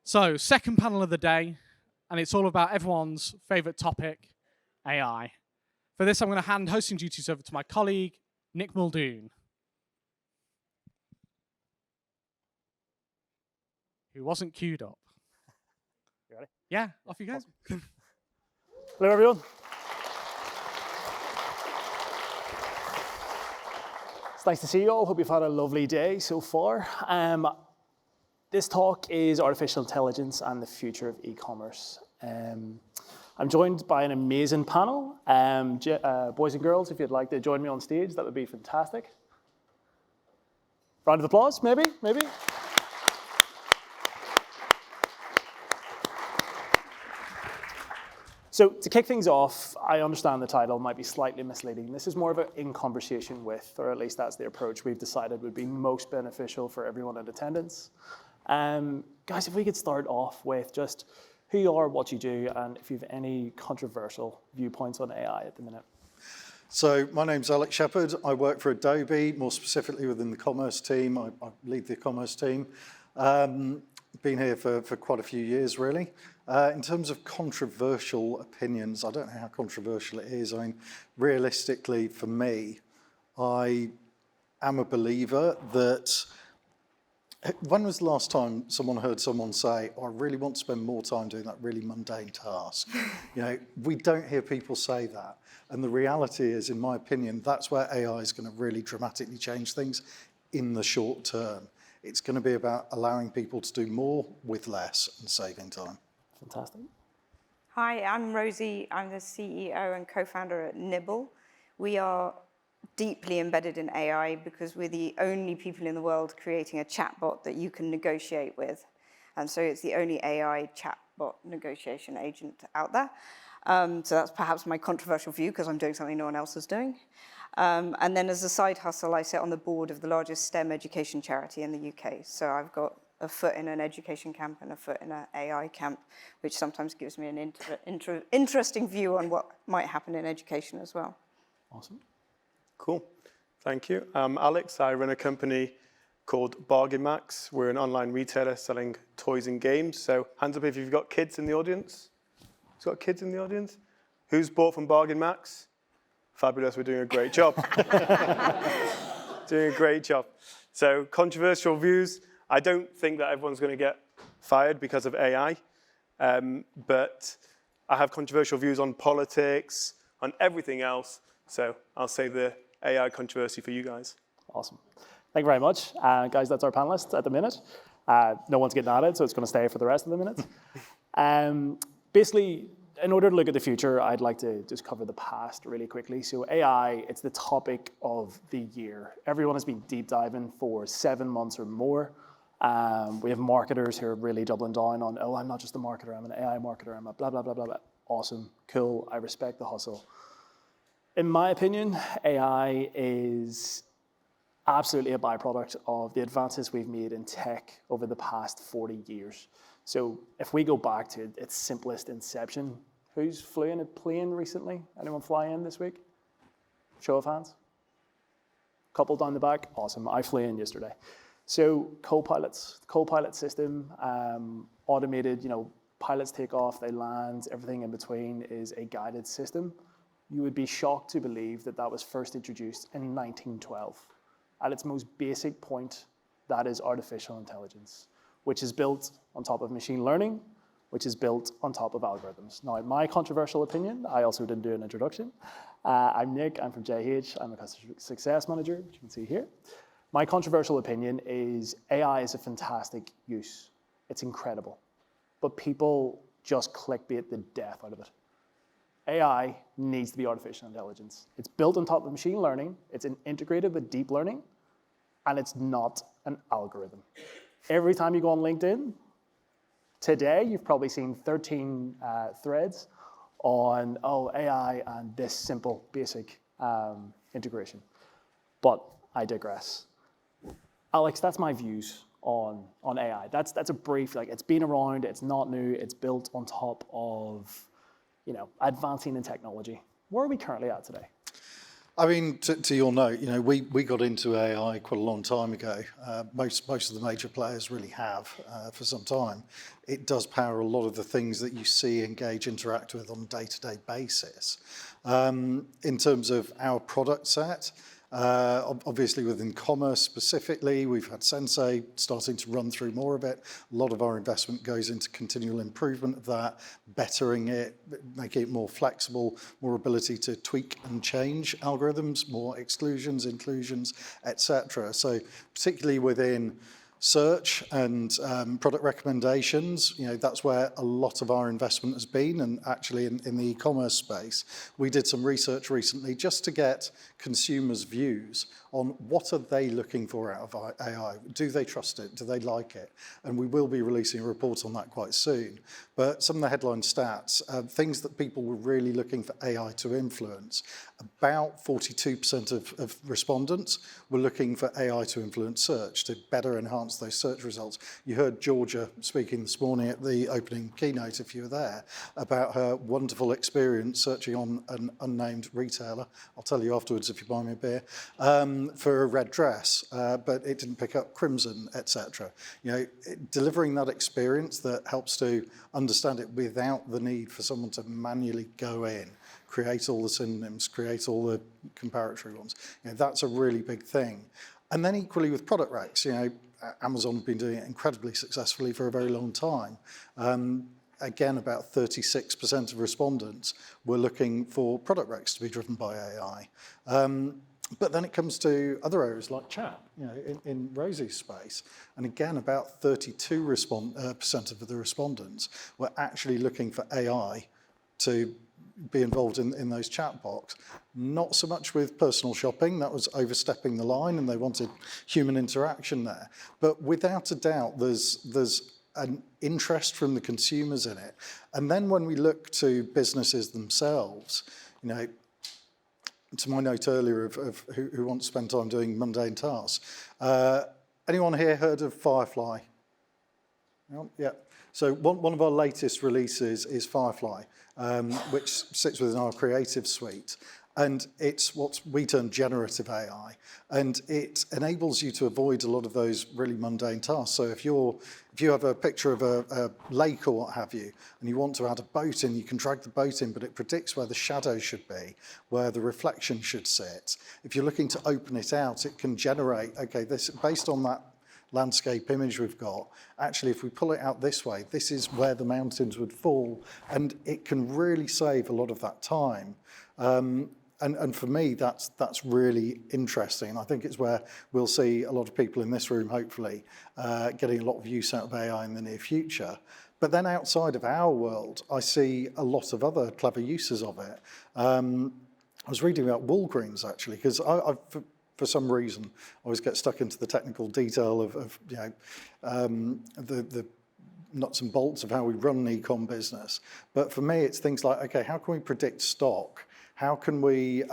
So, second panel of the day, and it's all about everyone's favorite topic, AI. For this, I'm going to hand hosting duties over to my colleague, Nick Muldoon, who wasn't queued up. You ready? Yeah, off you go. Awesome. Hello, everyone. It's nice to see you all. Hope you've had a lovely day so far. This talk is artificial intelligence and the future of e-commerce. I'm joined by an amazing panel. Boys and girls, if you'd like to join me on stage, that would be fantastic. Round of applause, maybe? So to kick things off, I understand the title might be slightly misleading. This is more of an in conversation with, or at least that's the approach we've decided would be most beneficial for everyone in attendance. Guys, if we could start off with just who you are, what you do, and if you have any controversial viewpoints on AI at the minute. So my name's Shephard. I work for Adobe, more specifically within the commerce team. I lead the commerce team. Been here for quite a few years, really. In terms of controversial opinions, I don't know how controversial it is. I mean, realistically, for me, I am a believer that when was the last time someone heard someone say, oh, I really want to spend more time doing that really mundane task? You know, we don't hear people say that. And the reality is, in my opinion, that's where AI is going to really dramatically change things in the short term. It's going to be about allowing people to do more with less and saving time. Fantastic. Hi, I'm Rosie. I'm the CEO and co-founder at Nibble. We are deeply embedded in AI because we're the only people in the world creating a chatbot that you can negotiate with. And so it's the only AI chatbot negotiation agent out there. So that's perhaps my controversial view because I'm doing something no one else is doing. And then as a side hustle, I sit on the board of the largest STEM education charity in the UK. So I've got a foot in an education camp and a foot in an AI camp, which sometimes gives me an interesting view on what might happen in education as well. Awesome. Cool. Thank you. I'm Alex. I run a company called Bargain Max. We're an online retailer selling toys and games. So hands up if you've got kids in the audience. Who's got kids in the audience? Who's bought from Bargain Max? Fabulous. We're doing a great job. Doing a great job. So controversial views. I don't think that everyone's going to get fired because of AI. But I have controversial views on politics, on everything else. So I'll save the AI controversy for you guys. Awesome. Thank you very much. Guys, that's our panelists at the minute. No one's getting added, so it's going to stay for the rest of the minutes. Basically, in order to look at the future, I'd like to just cover the past really quickly. So AI, it's the topic of the year. Everyone has been deep diving for 7 months or more. We have marketers who are really doubling down on, oh, I'm not just a marketer, I'm an AI marketer, I'm a blah, blah, blah, blah, blah. Awesome, cool, I respect the hustle. In my opinion, AI is absolutely a byproduct of the advances we've made in tech over the past 40 years. So if we go back to its simplest inception, who's flew in a plane recently? Anyone fly in this week? Show of hands. Couple down the back, awesome. I flew in yesterday. So co-pilots, the co-pilot system, automated, pilots take off, they land, everything in between is a guided system. You would be shocked to believe that that was first introduced in 1912. At its most basic point, that is artificial intelligence, which is built on top of machine learning, which is built on top of algorithms. Now, in my controversial opinion, I also didn't do an introduction. I'm Nick, I'm from JH, I'm a customer success manager, which you can see here. My controversial opinion is AI is a fantastic use. It's incredible. But people just clickbait the death out of it. AI needs to be artificial intelligence. It's built on top of machine learning, it's integrated with deep learning, and it's not an algorithm. Every time you go on LinkedIn, today you've probably seen 13 threads on, AI and this simple, basic integration. But I digress. Alex, that's my views on AI. That's a brief, it's been around, it's not new, it's built on top of advancing in technology. Where are we currently at today? I mean, to your note, we got into AI quite a long time ago. Most of the major players really have for some time. It does power a lot of the things that you see, engage, interact with on a day-to-day basis. In terms of our product set, obviously within commerce specifically, we've had Sensei starting to run through more of it. A lot of our investment goes into continual improvement of that, bettering it, making it more flexible, more ability to tweak and change algorithms, more exclusions, inclusions, etc. So particularly within search and product recommendations, that's where a lot of our investment has been, and actually in the e-commerce space, we did some research recently just to get consumers' views on what are they looking for out of AI. Do they trust it? Do they like it? And we will be releasing a report on that quite soon. But some of the headline stats, things that people were really looking for AI to influence, about 42% of respondents were looking for AI to influence search, to better enhance those search results. You heard Georgia speaking this morning at the opening keynote, if you were there, about her wonderful experience searching on an unnamed retailer. I'll tell you afterwards if you buy me a beer, for a red dress, but it didn't pick up crimson, etc. Delivering that experience that helps to understand it without the need for someone to manually go in, create all the synonyms, create all the comparatory ones. That's a really big thing. And then equally with product recs, Amazon have been doing it incredibly successfully for a very long time. Again, about 36% of respondents were looking for product recs to be driven by AI. But then it comes to other areas like chat, in Rosie's space. And again, about 32% of the respondents were actually looking for AI to be involved in those chat box. Not so much with personal shopping, that was overstepping the line and they wanted human interaction there. But without a doubt, there's an interest from the consumers in it. And then when we look to businesses themselves, to my note earlier of who wants to spend time doing mundane tasks. Anyone here heard of Firefly? Yeah. So one of our latest releases is Firefly, which sits within our creative suite. And it's what we term generative AI. And it enables you to avoid a lot of those really mundane tasks. So if you have a picture of a lake or what have you, and you want to add a boat in, you can drag the boat in, but it predicts where the shadow should be, where the reflection should sit. If you're looking to open it out, it can generate, okay, this based on that landscape image we've got, actually if we pull it out this way, this is where the mountains would fall. And it can really save a lot of that time. And for me, that's really interesting. I think it's where we'll see a lot of people in this room, hopefully, getting a lot of use out of AI in the near future. But then outside of our world, I see a lot of other clever uses of it. I was reading about Walgreens, actually, because for some reason, I always get stuck into the technical detail of the nuts and bolts of how we run an e-com business. But for me, it's things like, okay, how can we predict stock? How can we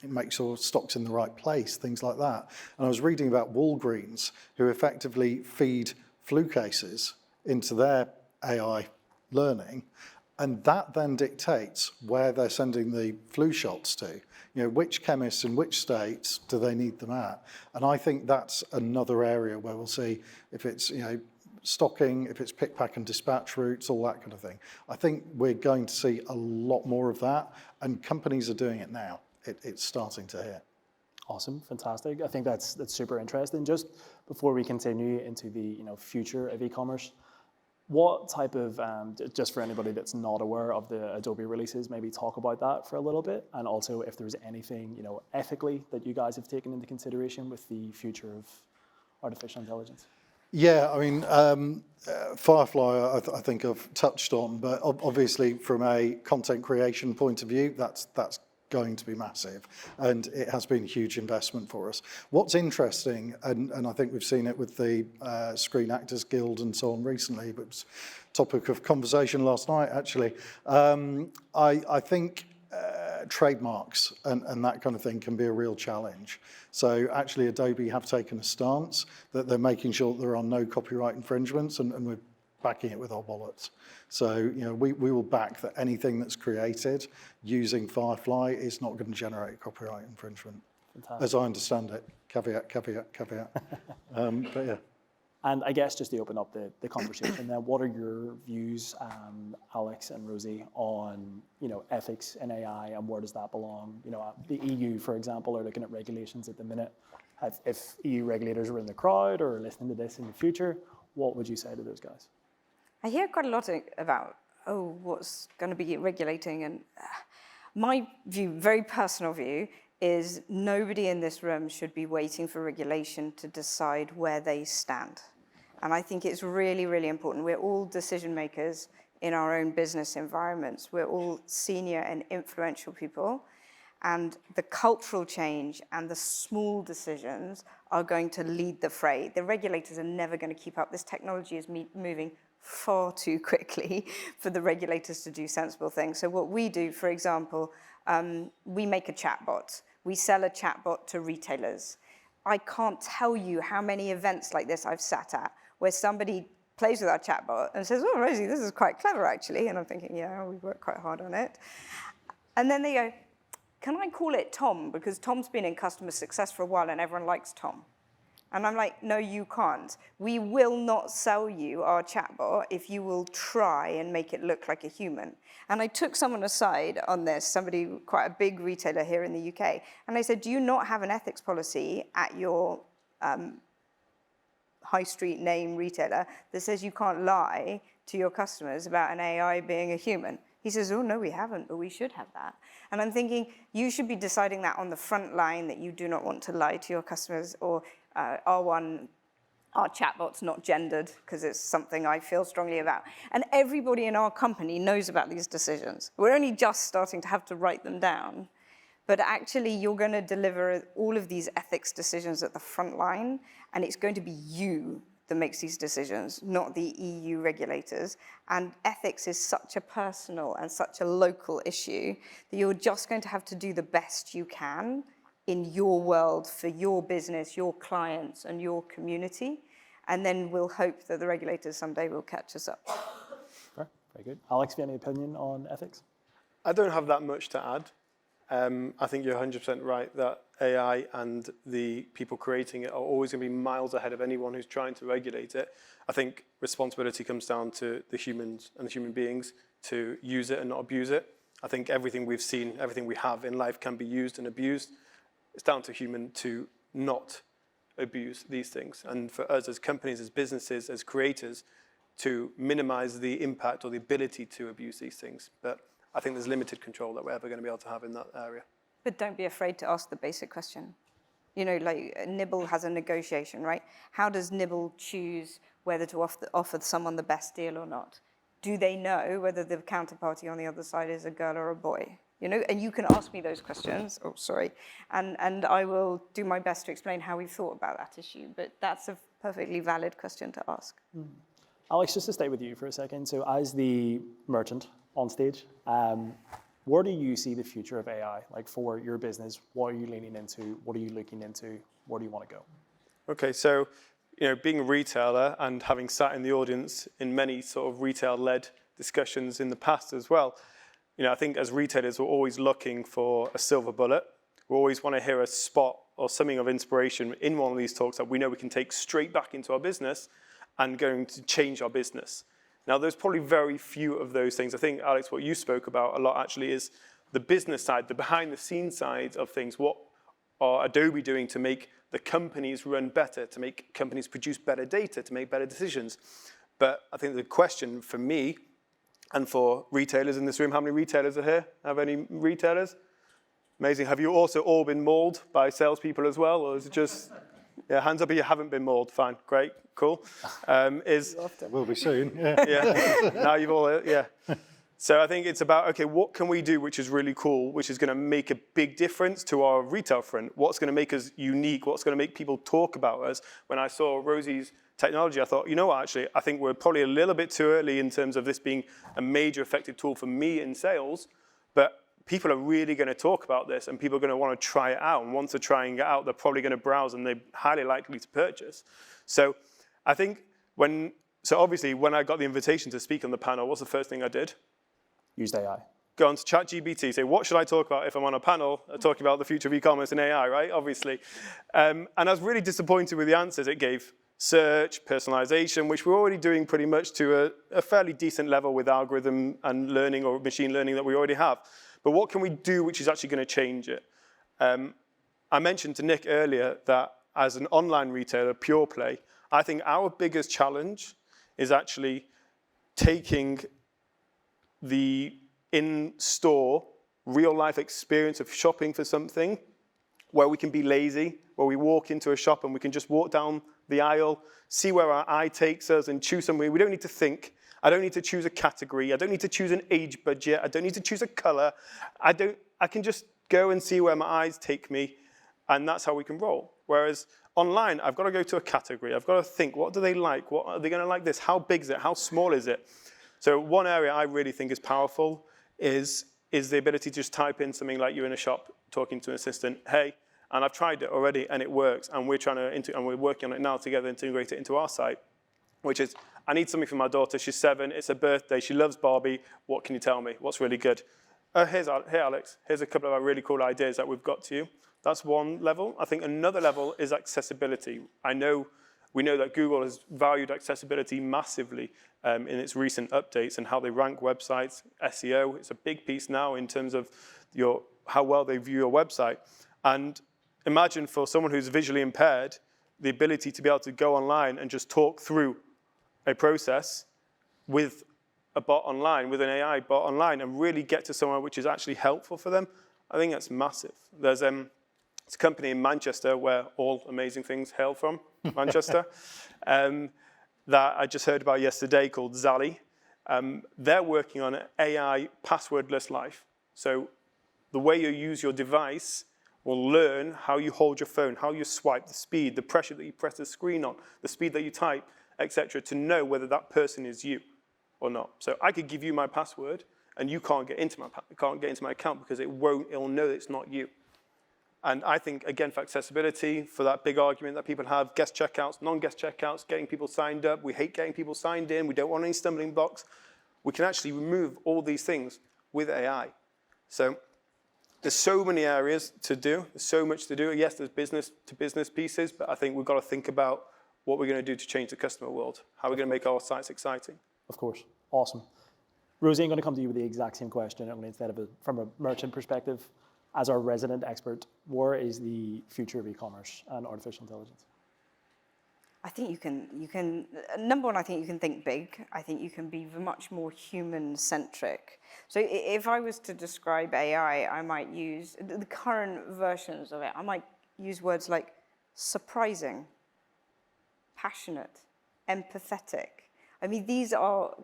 make sure stock's in the right place, things like that. And I was reading about Walgreens, who effectively feed flu cases into their AI learning, and that then dictates where they're sending the flu shots to. Which chemists in which states do they need them at? And I think that's another area where we'll see if it's, stocking, if it's pick, pack and dispatch routes, all that kind of thing. I think we're going to see a lot more of that, and companies are doing it now. It's starting to hit. Awesome, fantastic. I think that's super interesting. Just before we continue into the future of e-commerce, what type of, just for anybody that's not aware of the Adobe releases, maybe talk about that for a little bit, and also if there's anything ethically that you guys have taken into consideration with the future of artificial intelligence. Yeah, I mean, Firefly, I think I've touched on, but obviously from a content creation point of view, that's going to be massive, and it has been a huge investment for us. What's interesting, and I think we've seen it with the Screen Actors Guild and so on recently, but it's topic of conversation last night, actually. I think trademarks and that kind of thing can be a real challenge. So actually Adobe have taken a stance that they're making sure that there are no copyright infringements, and we're backing it with our wallets. So, you know, we will back that anything that's created using Firefly is not going to generate copyright infringement, Fantastic. as I understand it. Caveat, caveat, caveat. But yeah. And I guess just to open up the conversation, then what are your views, Alex and Rosie, on ethics in AI and where does that belong? The EU, for example, are looking at regulations at the minute. If EU regulators were in the crowd or listening to this in the future, what would you say to those guys? I hear quite a lot about, what's going to be regulating. And my view, very personal view, is nobody in this room should be waiting for regulation to decide where they stand. And I think it's really, really important. We're all decision makers in our own business environments. We're all senior and influential people. And the cultural change and the small decisions are going to lead the fray. The regulators are never going to keep up. This technology is moving far too quickly for the regulators to do sensible things. So what we do, for example, we make a chatbot. We sell a chatbot to retailers. I can't tell you how many events like this I've sat at where somebody plays with our chatbot and says, oh, Rosie, this is quite clever, actually. And I'm thinking, yeah, we worked quite hard on it. And then they go, can I call it Tom? Because Tom's been in customer success for a while and everyone likes Tom. And I'm like, no, you can't. We will not sell you our chatbot if you will try and make it look like a human. And I took someone aside on this, somebody, quite a big retailer here in the UK, and I said, do you not have an ethics policy at your high street name retailer that says you can't lie to your customers about an AI being a human? He says, oh, no, we haven't, but we should have that. And I'm thinking, you should be deciding that on the front line, that you do not want to lie to your customers, or our chatbot's not gendered, because it's something I feel strongly about. And everybody in our company knows about these decisions. We're only just starting to have to write them down. But actually, you're going to deliver all of these ethics decisions at the front line, and it's going to be you that makes these decisions, not the EU regulators. And ethics is such a personal and such a local issue that you're just going to have to do the best you can in your world for your business, your clients, and your community. And then we'll hope that the regulators someday will catch us up. Very good. Alex, have you any opinion on ethics? I don't have that much to add. I think you're 100% right that AI and the people creating it are always going to be miles ahead of anyone who's trying to regulate it. I think responsibility comes down to the humans and the human beings to use it and not abuse it. I think everything we've seen, everything we have in life can be used and abused. It's down to human to not abuse these things. And for us as companies, as businesses, as creators, to minimize the impact or the ability to abuse these things. But I think there's limited control that we're ever going to be able to have in that area. But don't be afraid to ask the basic question. Like Nibble has a negotiation, right? How does Nibble choose whether to offer someone the best deal or not? Do they know whether the counterparty on the other side is a girl or a boy? And you can ask me those questions, and I will do my best to explain how we've thought about that issue, but that's a perfectly valid question to ask. Alex, just to stay with you for a second. So as the merchant on stage, where do you see the future of AI? Like for your business, what are you leaning into? What are you looking into? Where do you want to go? Okay, so being a retailer and having sat in the audience in many sort of retail-led discussions in the past as well, I think as retailers, we're always looking for a silver bullet. We always want to hear a spot or something of inspiration in one of these talks that we know we can take straight back into our business and going to change our business. Now, there's probably very few of those things. I think, Alex, what you spoke about a lot actually is the business side, the behind-the-scenes side of things. What are Adobe doing to make the companies run better, to make companies produce better data, to make better decisions? But I think the question for me and for retailers in this room, how many retailers are here? Have any retailers? Amazing. Have you also all been mauled by salespeople as well? Or is it just, hands up if you haven't been mauled. Fine, great, cool. Will be soon, yeah. Yeah, now you've all, yeah. So I think it's about, okay, what can we do which is really cool, which is going to make a big difference to our retail front? What's going to make us unique? What's going to make people talk about us? When I saw Rosie's technology, I thought, actually, I think we're probably a little bit too early in terms of this being a major effective tool for me in sales, but people are really going to talk about this and people are going to want to try it out. And once they're trying it out, they're probably going to browse and they're highly likely to purchase. So I think when So obviously, when I got the invitation to speak on the panel, what's the first thing I did? Used AI. Go on to ChatGPT, say, what should I talk about if I'm on a panel talking about the future of e-commerce and AI, right? Obviously. And I was really disappointed with the answers it gave. Search, personalization, which we're already doing pretty much to a fairly decent level with algorithm and learning or machine learning that we already have. But what can we do which is actually going to change it? I mentioned to Nick earlier that as an online retailer, pure play, I think our biggest challenge is actually taking the in-store, real-life experience of shopping for something where we can be lazy, where we walk into a shop and we can just walk down the aisle, see where our eye takes us and choose something. We don't need to think. I don't need to choose a category. I don't need to choose an age budget. I don't need to choose a color. I can just go and see where my eyes take me, and that's how we can roll. Whereas online, I've got to go to a category. I've got to think, what do they like? What are they going to like this? How big is it? How small is it? So one area I really think is powerful is the ability to just type in something like you're in a shop talking to an assistant, hey, and I've tried it already and it works, and we're working on it now together to integrate it into our site, which is, I need something for my daughter, she's 7, it's her birthday, she loves Barbie, what can you tell me? What's really good? Here, Alex, here's a couple of our really cool ideas that we've got to you. That's one level. I think another level is accessibility. We know that Google has valued accessibility massively in its recent updates and how they rank websites, SEO. It's a big piece now in terms of how well they view your website. And imagine for someone who's visually impaired, the ability to be able to go online and just talk through a process with a bot online, with an AI bot online, and really get to somewhere which is actually helpful for them. I think that's massive. There's a company in Manchester where all amazing things hail from, Manchester, that I just heard about yesterday called Zally. They're working on an AI passwordless life. So the way you use your device will learn how you hold your phone, how you swipe, the speed, the pressure that you press the screen on, the speed that you type, etc., to know whether that person is you or not. So I could give you my password, and you can't get into my account because it'll know it's not you. And I think, again, for accessibility, for that big argument that people have, guest checkouts, non-guest checkouts, getting people signed up. We hate getting people signed in. We don't want any stumbling blocks. We can actually remove all these things with AI. So there's so many areas to do. There's so much to do. Yes, there's business-to-business pieces, but I think we've got to think about what we're going to do to change the customer world, how we're going to make our sites exciting. Of course. Awesome. Rosie, I'm going to come to you with the exact same question, only instead of from a merchant perspective. As our resident expert, where is the future of e-commerce and artificial intelligence? I think you can, number one, I think you can think big. I think you can be much more human-centric. So if I was to describe AI, I might use the current versions of it. I might use words like surprising, passionate, empathetic. I mean, these are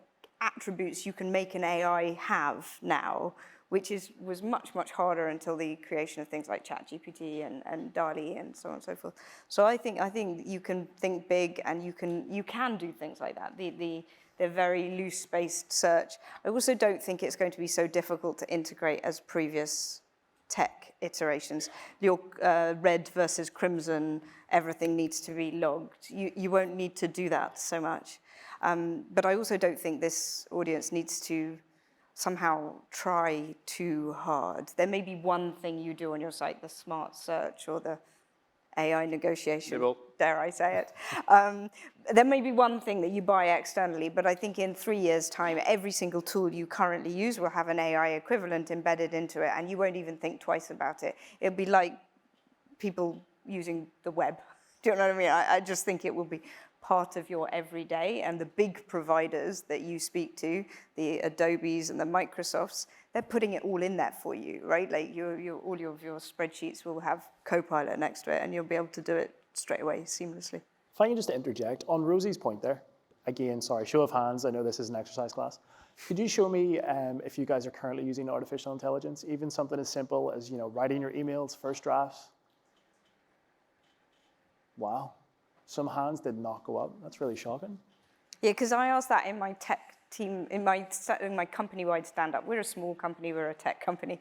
attributes you can make an AI have now, which was much, much harder until the creation of things like ChatGPT and DALL-E and so on and so forth. So I think you can think big, and you can do things like that. The very loose-spaced search. I also don't think it's going to be so difficult to integrate as previous tech iterations. Your red versus crimson, everything needs to be logged. You won't need to do that so much. But I also don't think this audience needs to somehow try too hard. There may be one thing you do on your site, the smart search or the AI negotiation, Nibble. Dare I say it. There may be one thing that you buy externally, but I think in 3 years' time, every single tool you currently use will have an AI equivalent embedded into it, and you won't even think twice about it. It'll be like people using the web. Do you know what I mean? I just think it will be part of your everyday, and the big providers that you speak to, the Adobes and the Microsofts, they're putting it all in there for you, right? Like all of your spreadsheets will have Copilot next to it, and you'll be able to do it straight away, seamlessly. If I can just interject, on Rosie's point there, again, sorry, show of hands, I know this is an exercise class. Could you show me if you guys are currently using artificial intelligence, even something as simple as writing your emails, first drafts? Wow. Some hands did not go up. That's really shocking. Yeah, because I asked that in my tech team, in my company-wide stand-up. We're a small company, we're a tech company.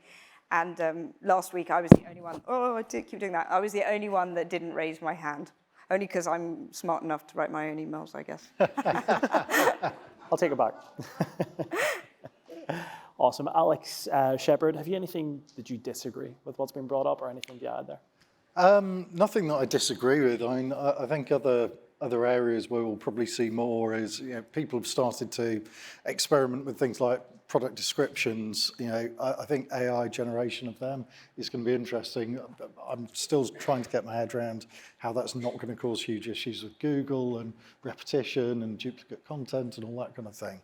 And last week I was the only one, I keep doing that. I was the only one that didn't raise my hand. Only because I'm smart enough to write my own emails, I guess. I'll take it back. Awesome. Alex, Shephard, have you anything that you disagree with what's been brought up or anything to add there? Nothing that I disagree with. I mean, I think other areas where we'll probably see more is, people have started to experiment with things like product descriptions. I think AI generation of them is going to be interesting. I'm still trying to get my head around how that's not going to cause huge issues with Google and repetition and duplicate content and all that kind of thing.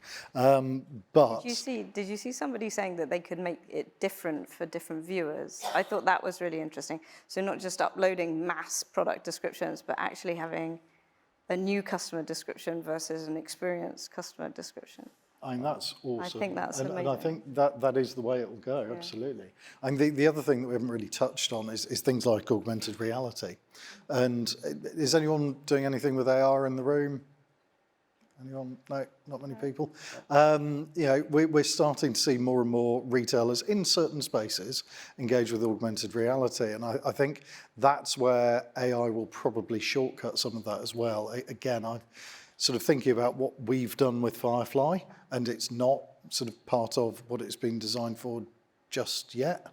But Did you see somebody saying that they could make it different for different viewers? I thought that was really interesting. So not just uploading mass product descriptions, but actually having a new customer description versus an experienced customer description. I mean, that's awesome. I think that's amazing. And I think that is the way it will go, absolutely. And the other thing that we haven't really touched on is things like augmented reality. And is anyone doing anything with AR in the room? Anyone? No, not many people. We're starting to see more and more retailers in certain spaces engage with augmented reality. And I think that's where AI will probably shortcut some of that as well. Again, I'm sort of thinking about what we've done with Firefly, and it's not sort of part of what it's been designed for just yet,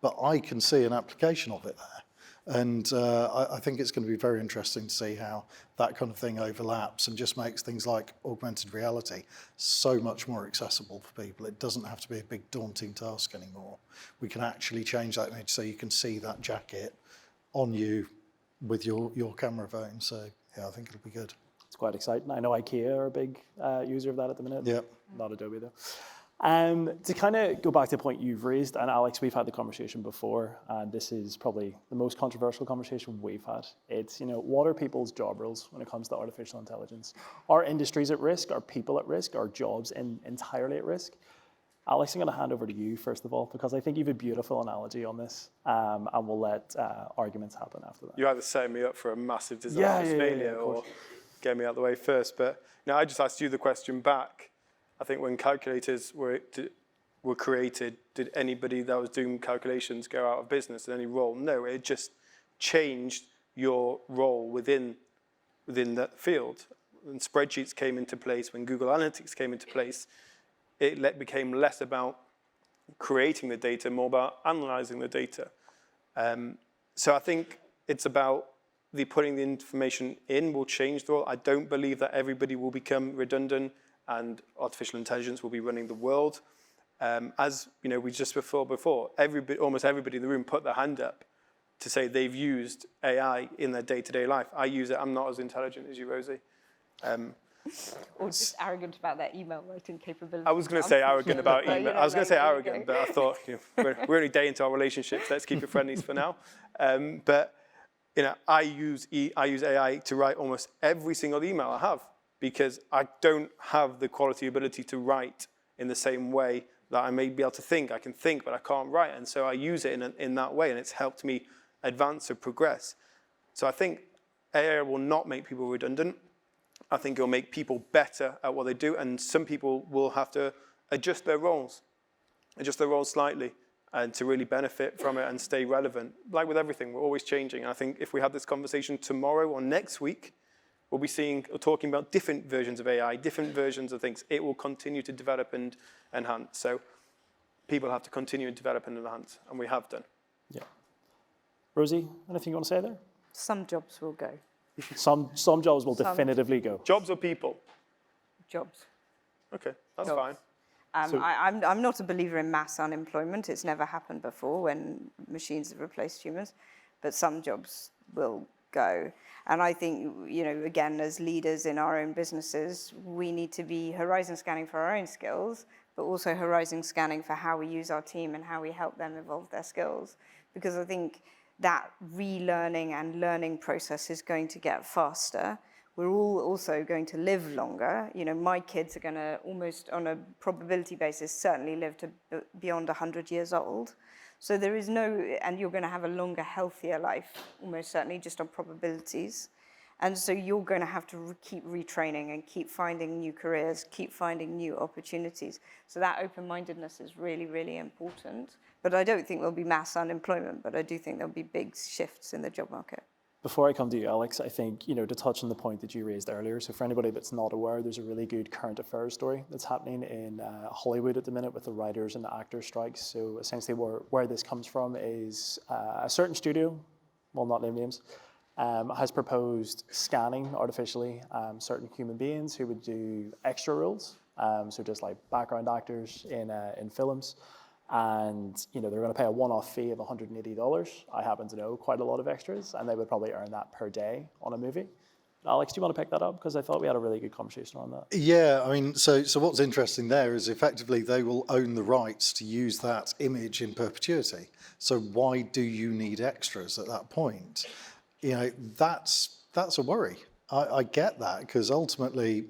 but I can see an application of it there. And I think it's going to be very interesting to see how that kind of thing overlaps and just makes things like augmented reality so much more accessible for people. It doesn't have to be a big daunting task anymore. We can actually change that image so you can see that jacket on you with your camera phone. So yeah, I think it'll be good. It's quite exciting. I know IKEA are a big user of that at the minute. Yep. Not Adobe though. To kind of go back to the point you've raised, and Alex, we've had the conversation before, and this is probably the most controversial conversation we've had. It's, what are people's job roles when it comes to artificial intelligence? Are industries at risk? Are people at risk? Are jobs entirely at risk? Alex, I'm going to hand over to you first of all, because I think you have a beautiful analogy on this, and we'll let arguments happen after that. You're either setting me up for a massive disastrous failure or get me out of the way first. But I just asked you the question back. I think when calculators were created, did anybody that was doing calculations go out of business in any role? No, it just changed your role within that field. When spreadsheets came into place, when Google Analytics came into place, it became less about creating the data, more about analyzing the data. So I think it's about putting the information in will change the role. I don't believe that everybody will become redundant and artificial intelligence will be running the world. As we just before, almost everybody in the room put their hand up to say they've used AI in their day-to-day life. I use it. I'm not as intelligent as you, Rosie. Or just arrogant about their email writing capability. I was going to say arrogant about email. I was going to say arrogant, but I thought we're only a day into our relationships. Let's keep it friendly for now. But I use AI to write almost every single email I have, because I don't have the quality ability to write in the same way that I may be able to think. I can think, but I can't write. And so I use it in that way, and it's helped me advance or progress. So I think AI will not make people redundant. I think it will make people better at what they do, and some people will have to adjust their roles slightly, and to really benefit from it and stay relevant. Like with everything, we're always changing. And I think if we have this conversation tomorrow or next week, we'll be seeing or talking about different versions of AI, different versions of things. It will continue to develop and enhance. So people have to continue to develop and enhance, and we have done. Yeah. Rosie, anything you want to say there? Some jobs will go. Some jobs will definitively go. Jobs or people? Jobs. Okay, that's Jobs. fine. I'm not a believer in mass unemployment. It's never happened before when machines have replaced humans, but some jobs will go. And I think, again, as leaders in our own businesses, we need to be horizon scanning for our own skills, but also horizon scanning for how we use our team and how we help them evolve their skills. Because I think that relearning and learning process is going to get faster. We're all also going to live longer. My kids are going to almost on a probability basis certainly live to beyond 100 years old. So there is and you're going to have a longer, healthier life, almost certainly just on probabilities. And so you're going to have to keep retraining and keep finding new careers, keep finding new opportunities. So that open-mindedness is really, really important. But I don't think there'll be mass unemployment, but I do think there'll be big shifts in the job market. Before I come to you, Alex, I think, to touch on the point that you raised earlier, so for anybody that's not aware, there's a really good current affairs story that's happening in Hollywood at the minute with the writers and the actors strikes. So essentially where this comes from is a certain studio, will not name names, has proposed scanning artificially certain human beings who would do extra roles, so just like background actors in films. And they're going to pay a one-off fee of $180. I happen to know quite a lot of extras, and they would probably earn that per day on a movie. Alex, do you want to pick that up? Because I thought we had a really good conversation on that. Yeah, I mean, so what's interesting there is effectively they will own the rights to use that image in perpetuity. So why do you need extras at that point? That's a worry. I get that, because ultimately,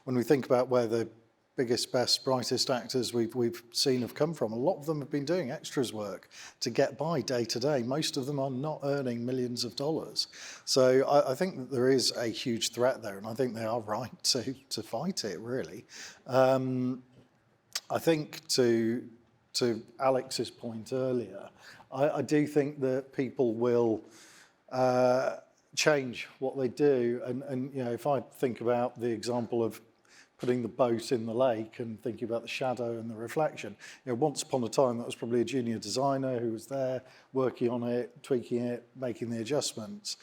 when we think about where the biggest, best, brightest actors we've seen have come from, a lot of them have been doing extras work to get by day to day. Most of them are not earning millions of dollars. So I think that there is a huge threat there, and I think they are right to fight it, really. I think to Alex's point earlier, I do think that people will change what they do. And if I think about the example of putting the boat in the lake and thinking about the shadow and the reflection. Once upon a time, that was probably a junior designer who was there working on it, tweaking it, making the adjustments.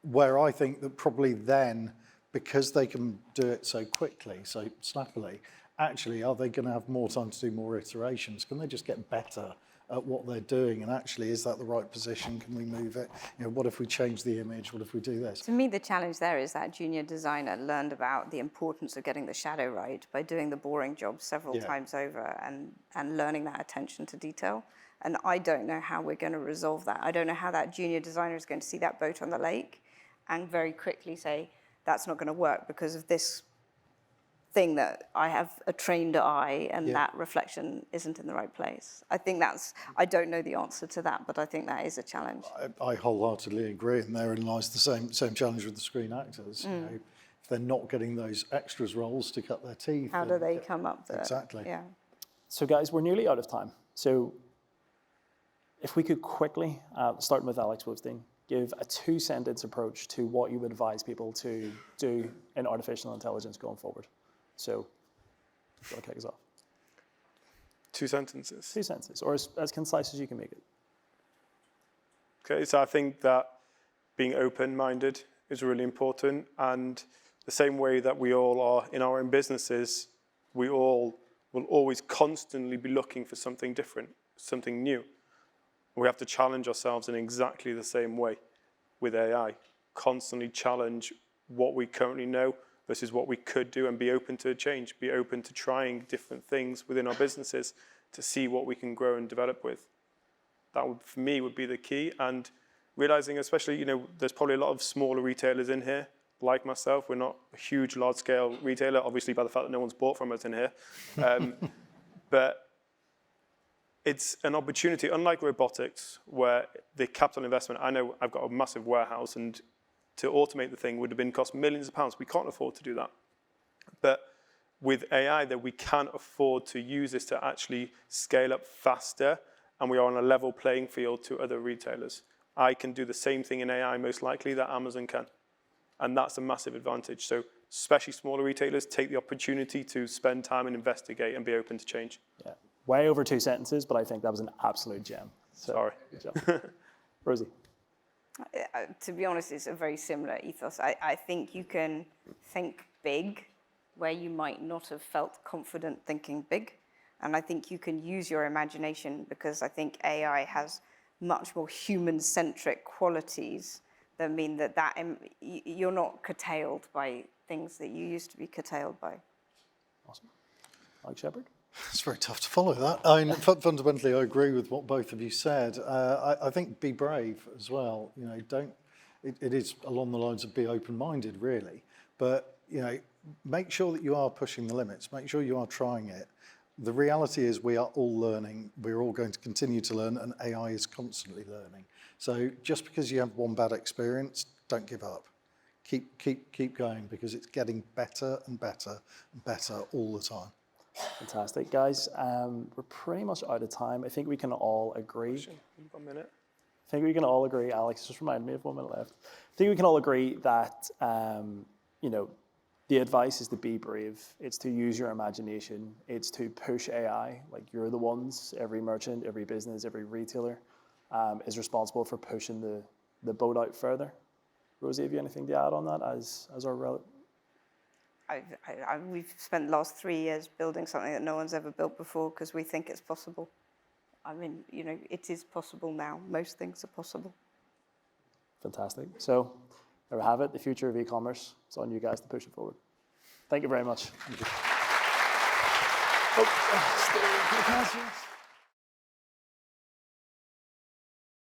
Where I think that probably then, because they can do it so quickly, so snappily, actually, are they going to have more time to do more iterations? Can they just get better at what they're doing? And actually, is that the right position? Can we move it? What if we change the image? What if we do this? To me, the challenge there is that junior designer learned about the importance of getting the shadow right by doing the boring job several times over and learning that attention to detail. And I don't know how we're going to resolve that. I don't know how that junior designer is going to see that boat on the lake and very quickly say, that's not going to work because of this thing that I have a trained eye and that reflection isn't in the right place. I think I don't know the answer to that, but I think that is a challenge. I wholeheartedly agree, and therein lies the same challenge with the screen actors. If they're not getting those extras roles to cut their teeth. How do they come up there? Exactly. Yeah. So guys, we're nearly out of time. So if we could quickly, starting with Alex Woolfstein, give a 2-sentence approach to what you would advise people to do in artificial intelligence going forward. So, do you want to kick us off? 2 sentences. 2 sentences, or as concise as you can make it. Okay, so I think that being open-minded is really important, and the same way that we all are in our own businesses, we all will always constantly be looking for something different, something new. We have to challenge ourselves in exactly the same way with AI. Constantly challenge what we currently know versus what we could do, and be open to change, be open to trying different things within our businesses to see what we can grow and develop with. That would, for me, would be the key. And realizing, especially, there's probably a lot of smaller retailers in here, like myself. We're not a huge, large-scale retailer, obviously by the fact that no one's bought from us in here. But it's an opportunity, unlike robotics, where the capital investment, I know I've got a massive warehouse, and to automate the thing would have been cost millions of pounds. We can't afford to do that. But with AI, that we can afford to use this to actually scale up faster, and we are on a level playing field to other retailers. I can do the same thing in AI most likely that Amazon can. And that's a massive advantage. So especially smaller retailers, take the opportunity to spend time and investigate and be open to change. Yeah, way over 2 sentences, but I think that was an absolute gem. So, Sorry. Good job. Rosie. To be honest, it's a very similar ethos. I think you can think big where you might not have felt confident thinking big. And I think you can use your imagination, because I think AI has much more human-centric qualities that mean that you're not curtailed by things that you used to be curtailed by. Awesome. Alex Shephard? It's very tough to follow that. I mean, fundamentally, I agree with what both of you said. I think be brave as well. It is along the lines of be open-minded, really. But, make sure that you are pushing the limits. Make sure you are trying it. The reality is we are all learning. We're all going to continue to learn, and AI is constantly learning. So just because you have one bad experience, don't give up. Keep going, because it's getting better and better and better all the time. Fantastic. Guys, we're pretty much out of time. I think we can all agree. 1 minute. I think we can all agree, Alex just reminded me of 1 minute left. I think we can all agree that, you know, the advice is to be brave. It's to use your imagination. It's to push AI. Like, you're the ones, every merchant, every business, every retailer is responsible for pushing the boat out further. Rosie, have you anything to add on that as our We've spent the last 3 years building something that no one's ever built before because we think it's possible. I mean, you know, it is possible now. Most things are possible. Fantastic. So there we have it, the future of e-commerce. It's on you guys to push it forward. Thank you very much. Thank you.